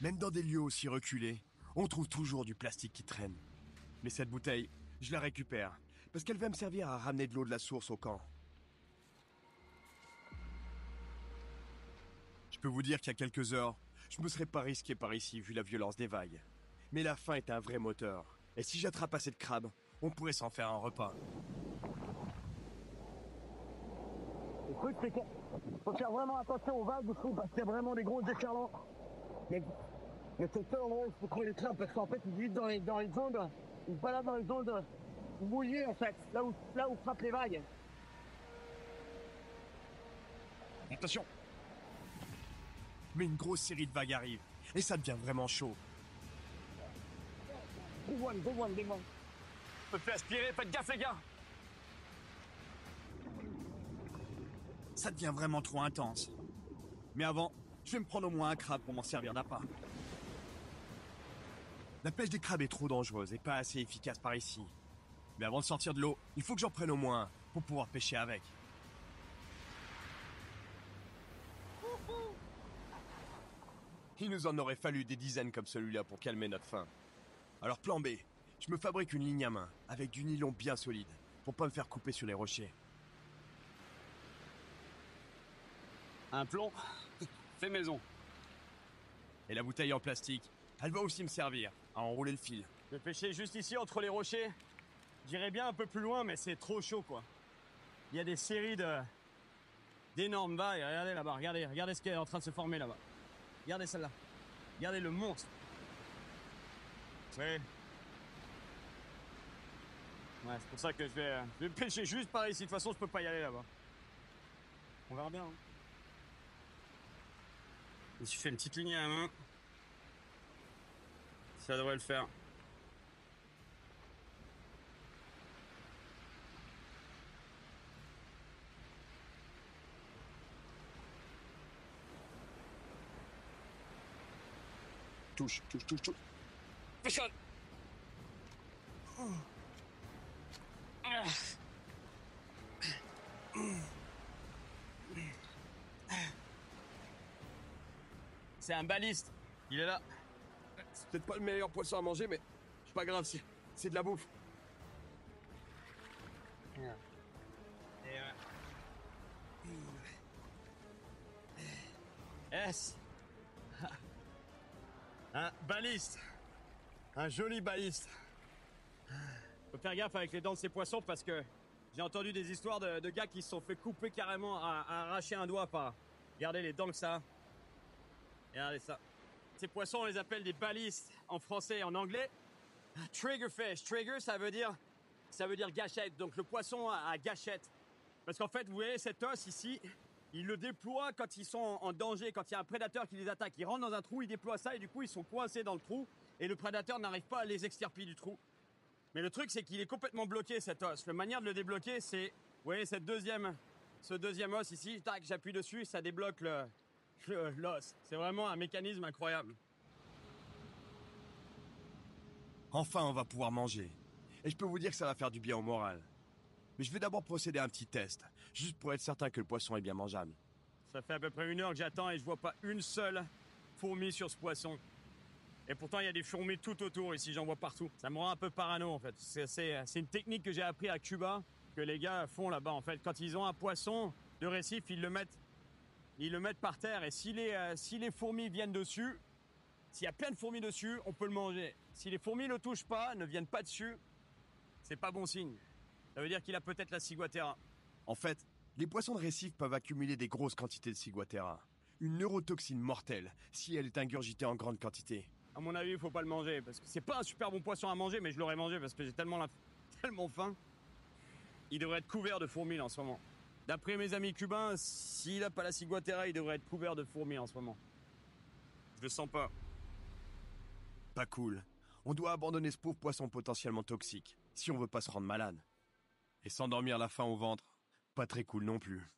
Même dans des lieux aussi reculés, on trouve toujours du plastique qui traîne. Mais cette bouteille, je la récupère, parce qu'elle va me servir à ramener de l'eau de la source au camp. Je peux vous dire qu'il y a quelques heures, je me serais pas risqué par ici vu la violence des vagues. Mais la faim est un vrai moteur. Et si j'attrape assez de crabes, on pourrait s'en faire un repas. Le truc, c'est qu'il faut faire vraiment attention aux vagues dessous, parce qu'il y a vraiment des grosses déferlantes. Mais c'est ça, en gros, il faut trouver les crabes, parce qu'en fait, ils vivent dans les zones, ils se baladent dans les zones mouillées, en fait, là où frappent les vagues. Attention! Mais une grosse série de vagues arrive, et ça devient vraiment chaud. Des voiles. On peut plus aspirer, faites gaffe les gars. Ça devient vraiment trop intense. Mais avant, je vais me prendre au moins un crabe pour m'en servir d'appât. La pêche des crabes est trop dangereuse et pas assez efficace par ici. Mais avant de sortir de l'eau, il faut que j'en prenne au moins un pour pouvoir pêcher avec. Il nous en aurait fallu des dizaines comme celui-là pour calmer notre faim. Alors plan B, je me fabrique une ligne à main avec du nylon bien solide pour pas me faire couper sur les rochers. Un plomb, fait maison. Et la bouteille en plastique, elle va aussi me servir à enrouler le fil. Je vais pêcher juste ici entre les rochers. J'irais bien un peu plus loin, mais c'est trop chaud quoi. Il y a des séries d'énormes vagues. Regardez là-bas, regardez ce qui est en train de se former là-bas. Regardez celle-là. Regardez le monstre. Ouais, c'est pour ça que je vais pêcher juste par ici. De toute façon, je peux pas y aller là-bas. On verra bien. Hein. Il suffit une petite ligne à la main. Ça devrait le faire. Touche. Pêchonne. C'est un baliste. Il est là. C'est peut-être pas le meilleur poisson à manger, mais c'est pas grave, c'est de la bouffe. Yes. Un baliste. Un joli baliste. Faut faire gaffe avec les dents de ces poissons parce que j'ai entendu des histoires de gars qui se sont fait couper carrément à arracher un doigt par... Regardez les dents que ça a. Regardez ça. Ces poissons, on les appelle des balistes en français et en anglais. Triggerfish. Trigger, ça veut dire gâchette. Donc le poisson à gâchette. Parce qu'en fait, vous voyez cet os ici, ils le déploient quand ils sont en danger, quand il y a un prédateur qui les attaque. Ils rentrent dans un trou, ils déploient ça et du coup, ils sont coincés dans le trou et le prédateur n'arrive pas à les extirper du trou. Mais le truc, c'est qu'il est complètement bloqué, cet os. La manière de le débloquer, c'est... Vous voyez ce deuxième os ici, tac, j'appuie dessus, ça débloque l'os. C'est vraiment un mécanisme incroyable. Enfin, on va pouvoir manger. Et je peux vous dire que ça va faire du bien au moral. Mais je vais d'abord procéder à un petit test, juste pour être certain que le poisson est bien mangeable. Ça fait à peu près 1 heure que j'attends et je vois pas une seule fourmi sur ce poisson. Et pourtant, il y a des fourmis tout autour ici, j'en vois partout. Ça me rend un peu parano, en fait. C'est une technique que j'ai appris à Cuba, que les gars font là-bas, en fait. Quand ils ont un poisson de récif, ils le mettent par terre. Et si les fourmis viennent dessus, s'il y a plein de fourmis dessus, on peut le manger. Si les fourmis ne le touchent pas, ne viennent pas dessus, c'est pas bon signe. Ça veut dire qu'il a peut-être la ciguatera. En fait, les poissons de récif peuvent accumuler des grosses quantités de ciguatera. Une neurotoxine mortelle, si elle est ingurgitée en grande quantité. À mon avis, il faut pas le manger, parce que c'est pas un super bon poisson à manger, mais je l'aurais mangé parce que j'ai tellement faim. Il devrait être couvert de fourmis en ce moment. D'après mes amis cubains, s'il a pas la ciguatera, il devrait être couvert de fourmis en ce moment. Je le sens pas. Pas cool. On doit abandonner ce pauvre poisson potentiellement toxique, si on veut pas se rendre malade. Et s'endormir la faim au ventre, pas très cool non plus.